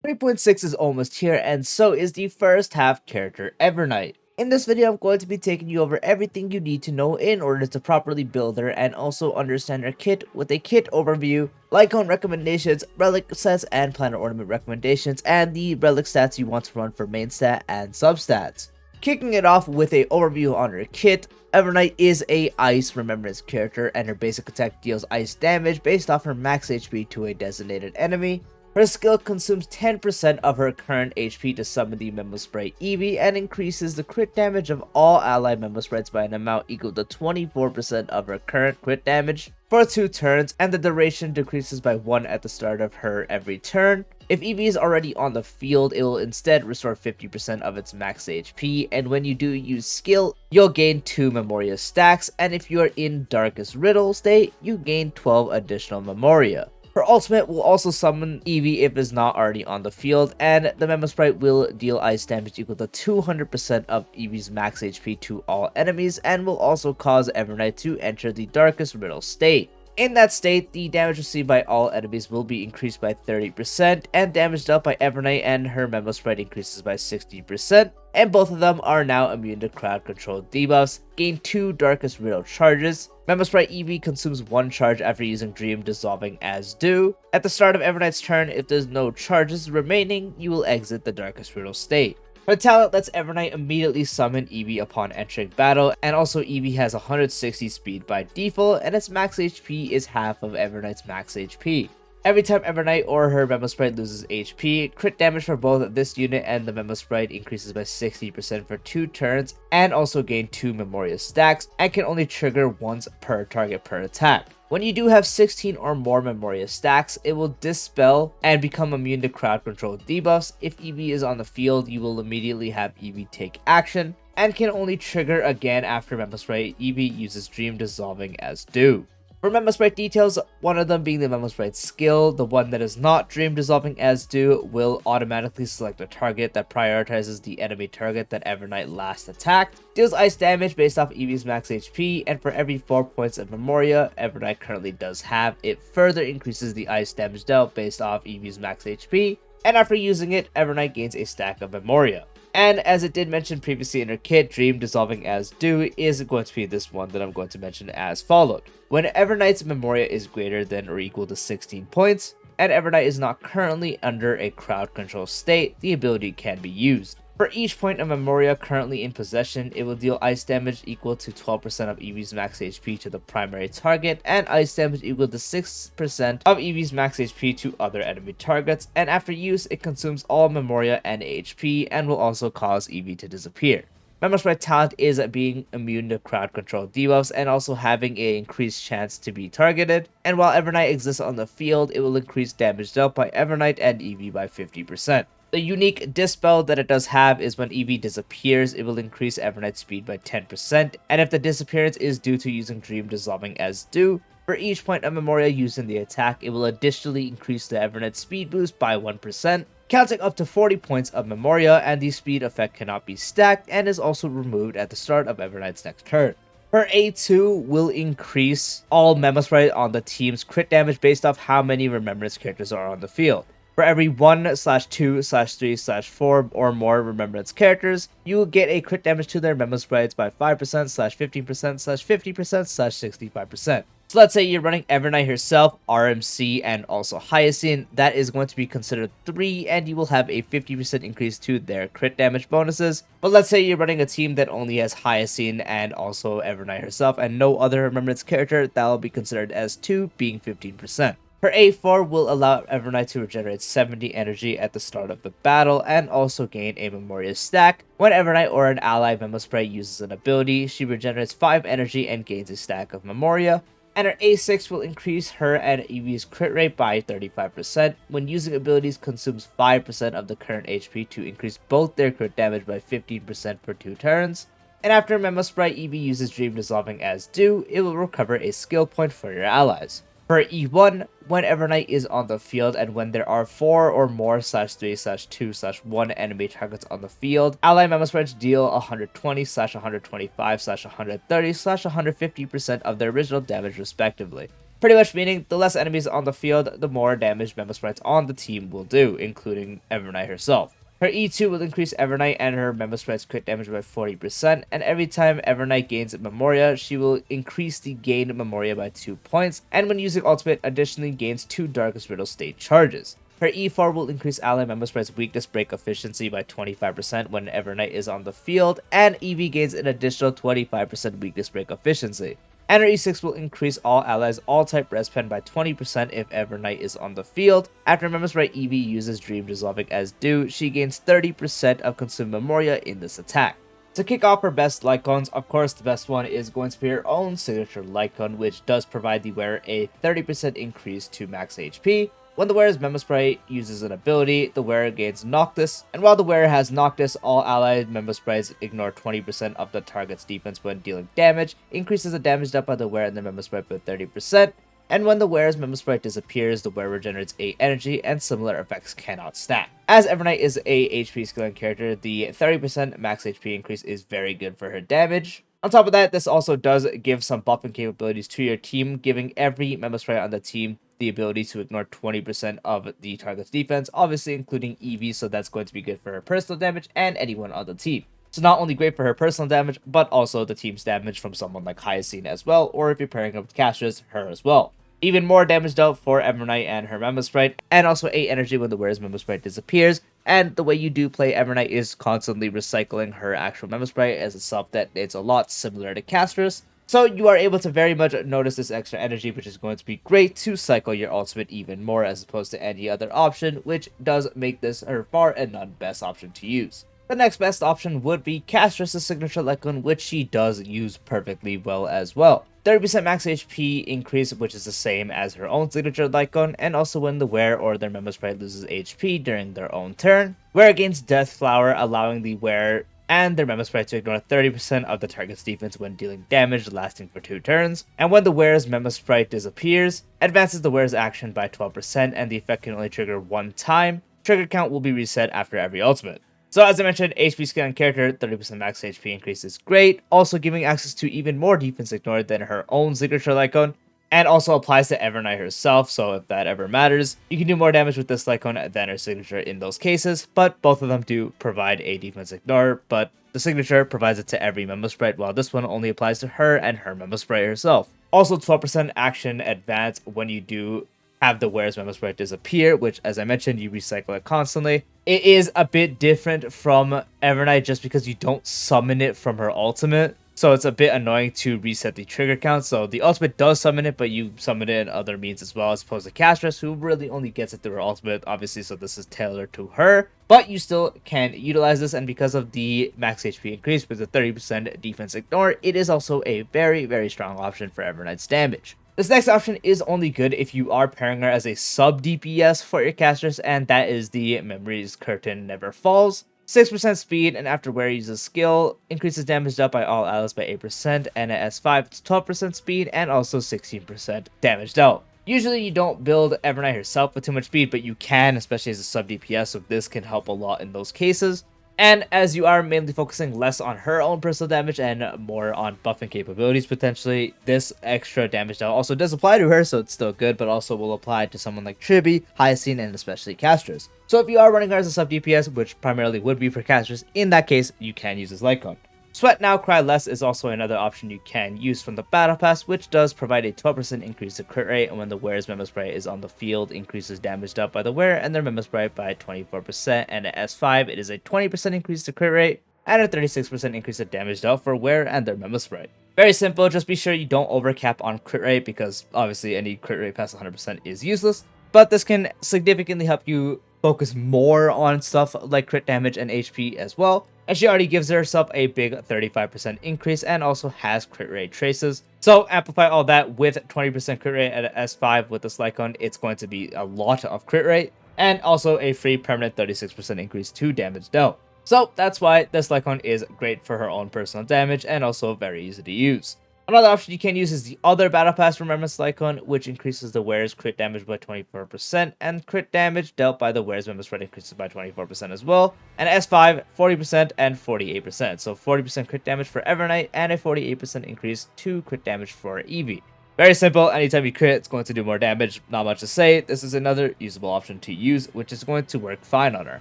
3.6 is almost here, and so is the first half character Evernight. In this video, I'm going to be taking you over everything you need to know in order to properly build her and also understand her kit with a kit overview, lightcone recommendations, relic stats and planar ornament recommendations, and the relic stats you want to run for main stat and substats. Kicking it off with a overview on her kit, Evernight is a ice remembrance character and her basic attack deals ice damage based off her max HP to a designated enemy. Her skill consumes 10% of her current HP to summon the Memo Sprite Eevee and increases the crit damage of all allied Memo Sprites by an amount equal to 24% of her current crit damage for 2 turns, and the duration decreases by 1 at the start of her every turn. If Eevee is already on the field, it will instead restore 50% of its max HP, and when you do use skill, you'll gain 2 Memoria stacks, and if you're in Darkest Riddle state, you gain 12 additional Memoria. Her ultimate will also summon Eevee if it's not already on the field, and the Memo Sprite will deal ice damage equal to 200% of Eevee's max HP to all enemies, and will also cause Evernight to enter the Darkest Riddle state. In that state, the damage received by all enemies will be increased by 30%, and damage dealt by Evernight and her Memo Sprite increases by 60%, and both of them are now immune to crowd control debuffs. Gain 2 Darkest Riddle charges. Memo Sprite Eevee consumes 1 charge after using Dream Dissolving as due. At the start of Evernight's turn, if there's no charges remaining, you will exit the Darkest Riddle state. Her talent lets Evernight immediately summon Eevee upon entering battle, and also Eevee has 160 speed by default, and its max HP is half of Evernight's max HP. Every time Evernight or her Memo Sprite loses HP, crit damage for both this unit and the Memo Sprite increases by 60% for 2 turns, and also gain 2 Memoria stacks, and can only trigger once per target per attack. When you do have 16 or more Memoria stacks, it will dispel and become immune to crowd control debuffs. If Eevee is on the field, you will immediately have Eevee take action, and can only trigger again after Memo Sprite Eevee uses Dream Dissolving as due. For Memo Sprite details, one of them being the Memo Sprite skill, the one that is not Dream Dissolving as due will automatically select a target that prioritizes the enemy target that Evernight last attacked, deals ice damage based off Eevee's max HP, and for every 4 points of Memoria Evernight currently does have, it further increases the ice damage dealt based off Eevee's max HP, and after using it, Evernight gains a stack of Memoria. And as it did mention previously in her kit, Dream Dissolving as due is going to be this one that I'm going to mention as followed. When Evernight's Memoria is greater than or equal to 16 points, and Evernight is not currently under a crowd control state, the ability can be used. For each point of Memoria currently in possession, it will deal ice damage equal to 12% of Eevee's max HP to the primary target, and ice damage equal to 6% of Eevee's max HP to other enemy targets, and after use, it consumes all Memoria and HP, and will also cause Eevee to disappear. Memo Sprite talent is being immune to crowd control debuffs and also having an increased chance to be targeted, and while Evernight exists on the field, it will increase damage dealt by Evernight and Eevee by 50%. The unique dispel that it does have is when Eevee disappears, it will increase Evernight's speed by 10%, and if the disappearance is due to using Dream Dissolving as due, for each point of Memoria used in the attack, it will additionally increase the Evernight's speed boost by 1%, counting up to 40 points of Memoria, and the speed effect cannot be stacked and is also removed at the start of Evernight's next turn. Her A2 will increase all Memo Sprite on the team's crit damage based off how many Remembrance characters are on the field. For every 1/2/3/4 or more Remembrance characters, you will get a crit damage to their Memo Sprites by 5%/15%/50%/65%. So let's say you're running Evernight herself, RMC, and also Hyacinth. That is going to be considered 3, and you will have a 50% increase to their crit damage bonuses. But let's say you're running a team that only has Hyacinth and also Evernight herself, and no other Remembrance character, that will be considered as 2, being 15%. Her A4 will allow Evernight to regenerate 70 energy at the start of the battle and also gain a Memoria stack. When Evernight or an ally Memo Sprite uses an ability, she regenerates 5 energy and gains a stack of Memoria. And her A6 will increase her and Eevee's crit rate by 35%. When using abilities, consumes 5% of the current HP to increase both their crit damage by 15% for 2 turns. And after Memo Sprite Eevee uses Dream Dissolving as due, it will recover a skill point for your allies. For E1, when Evernight is on the field and when there are 4 or more /3/2/1 enemy targets on the field, ally Memo Sprites deal 120/125/130/150% of their original damage respectively. Pretty much meaning the less enemies on the field, the more damage Memo Sprites on the team will do, including Evernight herself. Her E2 will increase Evernight and her Memo Sprites crit damage by 40%, and every time Evernight gains Memoria, she will increase the gained Memoria by 2 points, and when using ultimate, additionally gains 2 Darkest Riddle state charges. Her E4 will increase ally Memo Sprites weakness break efficiency by 25% when Evernight is on the field, and Eevee gains an additional 25% weakness break efficiency. And her E6 will increase all allies all-type res pen by 20% if Evernight is on the field. After Memo Sprite Eevee uses Dream Dissolving as due, she gains 30% of consumed Memoria in this attack. To kick off her best lightcones, of course the best one is going to be her own signature lightcone, which does provide the wearer a 30% increase to max HP. When the wearer's Memo Sprite uses an ability, the wearer gains Noctis, and while the wearer has Noctis, all allied Memo Sprites ignore 20% of the target's defense when dealing damage, increases the damage dealt by the wearer and the Memo Sprite by 30%, and when the wearer's Memo Sprite disappears, the wearer regenerates 8 energy, and similar effects cannot stack. As Evernight is a HP scaling character, the 30% max HP increase is very good for her damage. On top of that, this also does give some buffing capabilities to your team, giving every Memo Sprite on the team the ability to ignore 20% of the target's defense, obviously including Eevee, so that's going to be good for her personal damage and anyone on the team. So not only great for her personal damage, but also the team's damage from someone like Hyacinth as well, or if you're pairing up with Castress, her as well. Even more damage dealt for Evernight and her Memo Sprite, and also 8 energy when the wearer's Memo Sprite disappears. And the way you do play Evernight is constantly recycling her actual Memo Sprite as a self that it's a lot similar to Castress. So you are able to very much notice this extra energy, which is going to be great to cycle your ultimate even more as opposed to any other option, which does make this her far and none best option to use. The next best option would be Castress' signature lightcone, which she does use perfectly well as well. 30% max HP increase, which is the same as her own signature lightcone, and also when the wearer or their Memo Sprite loses HP during their own turn. Wearer gains Death Flower, allowing the wearer and their Memo Sprite to ignore 30% of the target's defense when dealing damage lasting for 2 turns. And when the wearer's Memo Sprite disappears, advances the wearer's action by 12%, and the effect can only trigger 1 time. Trigger count will be reset after every ultimate. So as I mentioned, HP scaling character, 30% max HP increase is great, also giving access to even more defense ignored than her own signature lightcone, and also applies to Evernight herself, so if that ever matters, you can do more damage with this lightcone than her signature in those cases, but both of them do provide a defense ignore, but the signature provides it to every Memo Sprite, while this one only applies to her and her Memo Sprite herself. Also 12% action advance when you do have the wearer's Memo Sprite disappear, which as I mentioned, you recycle it constantly. It is a bit different from Evernight just because you don't summon it from her ultimate. So it's a bit annoying to reset the trigger count. So the ultimate does summon it, but you summon it in other means as well, as opposed to Castress, who really only gets it through her ultimate, obviously, so this is tailored to her. But you still can utilize this, and because of the max HP increase with the 30% defense ignore, it is also a very, very strong option for Evernight's damage. This next option is only good if you are pairing her as a sub DPS for your Castress, and that is the Memory's Curtain Never Falls. 6% speed, and after wearer uses skill, increases damage dealt by all allies by 8%, and at S5 it's 12% speed, and also 16% damage dealt. Usually you don't build Evernight herself with too much speed, but you can, especially as a sub DPS, so this can help a lot in those cases. And as you are mainly focusing less on her own personal damage and more on buffing capabilities potentially, this extra damage dealt also does apply to her, so it's still good, but also will apply to someone like Triby, Hyacinth, and especially Castress. So if you are running her as a sub DPS, which primarily would be for Castress, in that case, you can use this Lightcone. Sweat Now, Cry Less is also another option you can use from the Battle Pass, which does provide a 12% increase to crit rate, and when the wearer's Memo Sprite is on the field, increases damage dealt by the wearer and their Memo Sprite by 24%, and at S5 it is a 20% increase to crit rate, and a 36% increase to damage dealt for wearer and their Memo Sprite. Very simple, just be sure you don't overcap on crit rate, because obviously any crit rate past 100% is useless, but this can significantly help you focus more on stuff like crit damage and HP as well. And she already gives herself a big 35% increase and also has crit rate traces. So amplify all that with 20% crit rate at S5 with this Lycon, it's going to be a lot of crit rate. And also a free permanent 36% increase to damage dealt. So that's why this Lycon is great for her own personal damage and also very easy to use. Another option you can use is the other Battle Pass Remembrance Lycon, which increases the wearer's crit damage by 24%, and crit damage dealt by the wearer's Memo Sprite increases by 24% as well, and S5, 40% and 48%, so 40% crit damage for Evernight, and a 48% increase to crit damage for Eevee. Very simple, anytime you crit, it's going to do more damage, not much to say. This is another usable option to use, which is going to work fine on her.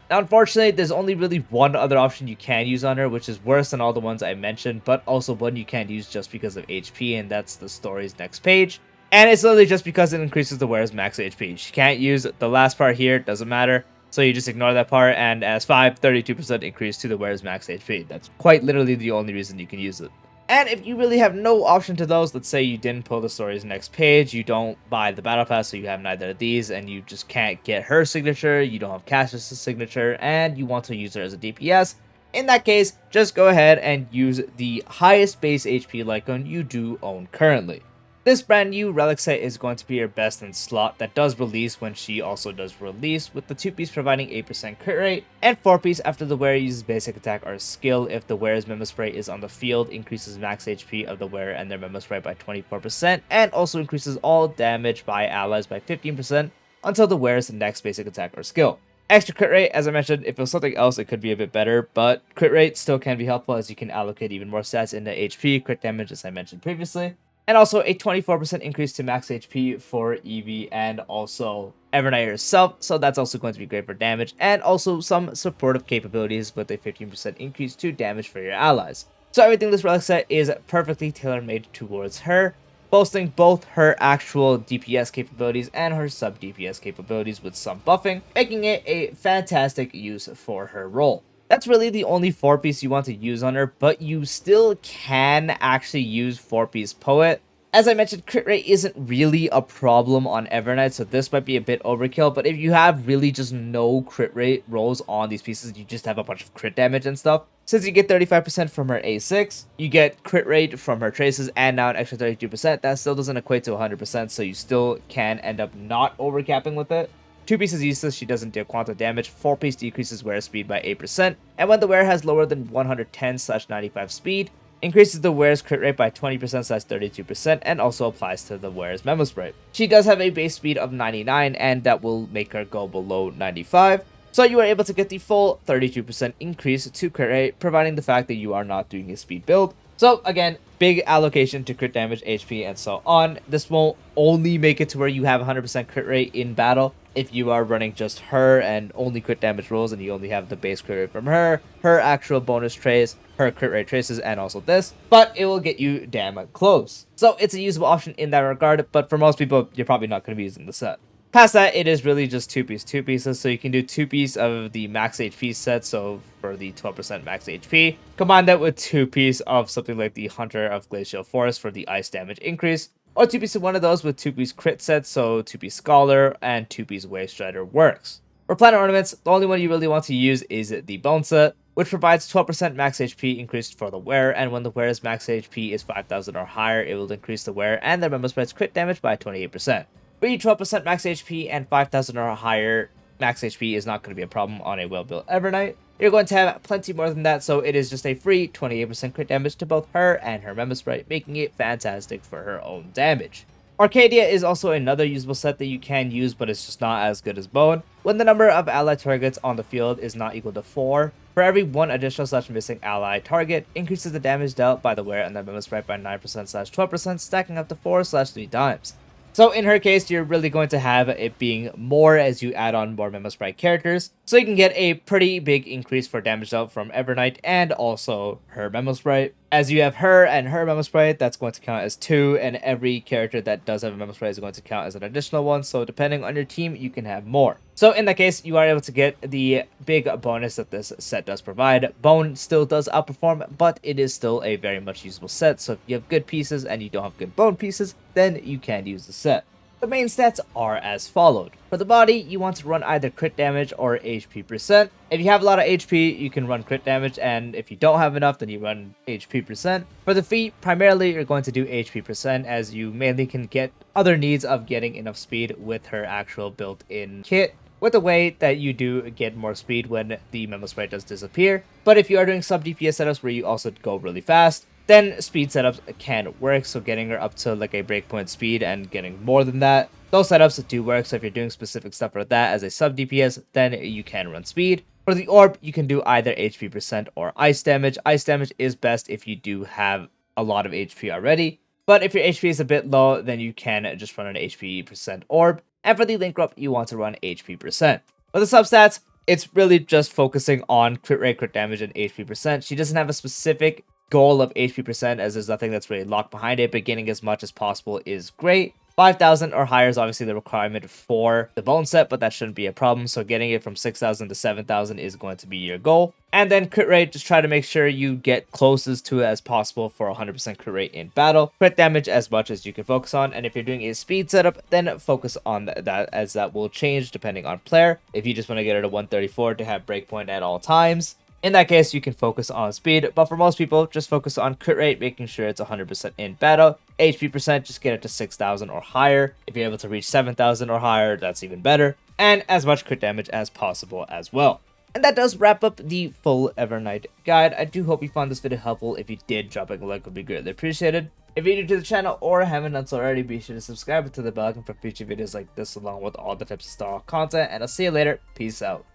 Now, unfortunately, there's only really one other option you can use on her, which is worse than all the ones I mentioned, but also one you can't use just because of HP, and that's the story's next page. And it's literally just because it increases the wearer's max HP. She can't use the last part here, doesn't matter. So you just ignore that part, and as 32% increase to the wearer's max HP. That's quite literally the only reason you can use it. And if you really have no option to those, let's say you didn't pull the story's next page, you don't buy the battle pass, so you have neither of these, and you just can't get her signature, you don't have Cassius' signature, and you want to use her as a DPS, in that case, just go ahead and use the highest base HP lightcone you do own currently. This brand new Relic set is going to be your best in slot that does release when she also does release, with the 2-piece providing 8% crit rate, and 4-piece after the wearer uses basic attack or skill if the wearer's Memo Spray is on the field, increases max HP of the wearer and their Memo Spray by 24%, and also increases all damage by allies by 15% until the wearer's next basic attack or skill. Extra crit rate, as I mentioned, if it was something else, it could be a bit better, but crit rate still can be helpful as you can allocate even more stats into HP, crit damage, as I mentioned previously. And also a 24% increase to max HP for Eevee and also Evernight herself, so that's also going to be great for damage, and also some supportive capabilities with a 15% increase to damage for your allies. So everything this relic set is perfectly tailor-made towards her, boasting both her actual DPS capabilities and her sub-DPS capabilities with some buffing, making it a fantastic use for her role. That's really the only 4-piece you want to use on her, but you still can actually use 4-piece Poet. As I mentioned, crit rate isn't really a problem on Evernight, so this might be a bit overkill, but if you have really just no crit rate rolls on these pieces, you just have a bunch of crit damage and stuff. Since you get 35% from her A6, you get crit rate from her traces, and now an extra 32%, that still doesn't equate to 100%, so you still can end up not overcapping with it. 2-piece is useless, she doesn't deal quantum damage, 4-piece decreases wearer speed by 8%, and when the wearer has lower than 110/95 speed, increases the wearer's crit rate by 20%/32%, and also applies to the wearer's Memo Spray. She does have a base speed of 99, and that will make her go below 95, so you are able to get the full 32% increase to crit rate, providing the fact that you are not doing a speed build. So again, big allocation to crit damage, HP, and so on. This won't only make it to where you have 100% crit rate in battle. If you are running just her and only crit damage rolls and you only have the base crit rate from her actual bonus trace, her crit rate traces, and also this, but it will get you damn close. So it's a usable option in that regard, but for most people, you're probably not going to be using the set. Past that, it is really just 2 pieces, so you can do 2-piece of the max HP set, so for the 12% max HP, combine that with 2-piece of something like the Hunter of Glacial Forest for the ice damage increase, or 2-piece of one of those with 2-piece crit sets, so 2-piece Scholar and 2-piece Wave Strider works. For Planar Ornaments, the only one you really want to use is the Bone set, which provides 12% max HP increased for the wearer, and when the wearer's max HP is 5,000 or higher, it will increase the wearer and their Memo Spread's crit damage by 28%. For each 12% max HP and 5,000 or higher, max HP is not going to be a problem on a well-built Evernight. You're going to have plenty more than that, so it is just a free 28% crit damage to both her and her Memo Spray, making it fantastic for her own damage. Arcadia is also another usable set that you can use, but it's just not as good as Bone. When the number of allied targets on the field is not equal to 4, for every 1 additional missing allied target, increases the damage dealt by the wearer and their Memo Spray by 9%/12%, stacking up to 4/3 times. So in her case, you're really going to have it being more as you add on more Memo Spray characters. So you can get a pretty big increase for damage dealt from Evernight and also her Memo Spray. As you have her and her Memo Spray, that's going to count as 2, and every character that does have a Memo Spray is going to count as an additional one, so depending on your team, you can have more. So in that case, you are able to get the big bonus that this set does provide. Bone still does outperform, but it is still a very much usable set, so if you have good pieces and you don't have good bone pieces, then you can use the set. The main stats are as followed. For the body, you want to run either crit damage or HP percent. If you have a lot of HP, you can run crit damage, and if you don't have enough, then you run HP percent. For the feet, primarily you're going to do HP percent, as you mainly can get other needs of getting enough speed with her actual built-in kit, with the way that you do get more speed when the Memo Spray does disappear. But if you are doing sub DPS setups where you also go really fast, then speed setups can work, so getting her up to like a breakpoint speed and getting more than that, those setups do work. So if you're doing specific stuff for that as a sub DPS, then you can run speed. For the orb, you can do either HP percent or ice damage. Ice damage is best if you do have a lot of HP already. But if your HP is a bit low, then you can just run an HP percent orb. And for the link up, you want to run HP percent. For the substats, it's really just focusing on crit rate, crit damage, and HP percent. She doesn't have a specific goal of HP percent, as there's nothing that's really locked behind it, but getting as much as possible is great. 5,000 or higher is obviously the requirement for the bone set, but that shouldn't be a problem. So getting it from 6,000 to 7,000 is going to be your goal. And then crit rate, just try to make sure you get closest to it as possible for 100% crit rate in battle. Crit damage as much as you can focus on. And if you're doing a speed setup, then focus on that, as that will change depending on player. If you just want to get it to 134 to have breakpoint at all times, in that case, you can focus on speed, but for most people, just focus on crit rate, making sure it's 100% in battle. HP percent, just get it to 6,000 or higher. If you're able to reach 7,000 or higher, that's even better. And as much crit damage as possible as well. And that does wrap up the full Evernight guide. I do hope you found this video helpful. If you did, dropping a like would be greatly appreciated. If you're new to the channel or haven't done so already, be sure to subscribe to the bell icon for future videos like this, along with all the types of style content. And I'll see you later. Peace out.